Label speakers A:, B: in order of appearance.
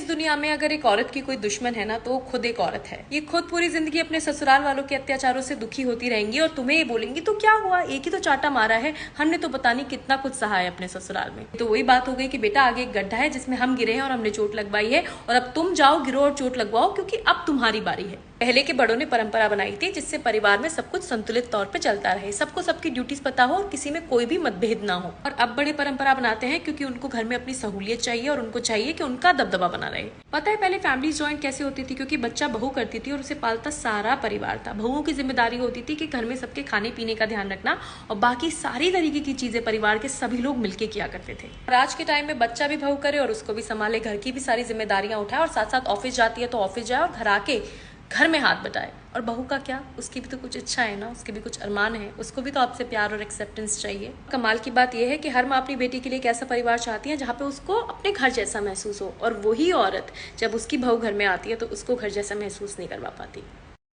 A: इस दुनिया में अगर एक औरत की कोई दुश्मन है ना, तो वो खुद एक औरत है। ये खुद पूरी जिंदगी अपने ससुराल वालों के अत्याचारों से दुखी होती रहेंगी और तुम्हें ये बोलेंगी तो क्या हुआ, एक ही तो चाटा मारा है, हमने तो पता नहीं कितना कुछ सहा है अपने ससुराल में। तो वही बात हो गई कि बेटा आगे एक गड्ढा है जिसमें हम गिरे हैं और हमने चोट लगवाई है, और अब तुम जाओ गिरो और चोट लगवाओ, क्योंकि अब तुम्हारी बारी है। पहले के बड़ों ने परंपरा बनाई थी जिससे परिवार में सब कुछ संतुलित तौर पे चलता रहे, सबको सबकी ड्यूटीज पता हो और किसी में कोई भी मतभेद ना हो। और अब बड़े परंपरा बनाते हैं क्योंकि उनको घर में अपनी सहूलियत चाहिए और उनको चाहिए कि उनका दबदबा बना रहे। पता है पहले फैमिली जॉइंट कैसे होती थी? क्योंकि बच्चा बहू करती थी और उसे पालता सारा परिवार था। बहुओं की जिम्मेदारी होती थी कि घर में सबके खाने पीने का ध्यान रखना, और बाकी सारी तरीके की चीजें परिवार के सभी लोग मिलके किया करते थे। और आज के टाइम में बच्चा भी बहू करे और उसको भी संभाले, घर की भी सारी जिम्मेदारियां उठाए, और साथ साथ ऑफिस जाती है तो ऑफिस जाए और घर आके घर में हाथ बटाए। और बहू का क्या, उसकी भी तो कुछ इच्छा है ना, उसके भी कुछ अरमान है, उसको भी तो आपसे प्यार और एक्सेप्टेंस चाहिए। कमाल की बात यह है कि हर माँ अपनी बेटी के लिए एक ऐसा परिवार चाहती है जहाँ पे उसको अपने घर जैसा महसूस हो, और वही औरत जब उसकी बहू घर में आती है तो उसको घर जैसा महसूस नहीं करवा पाती।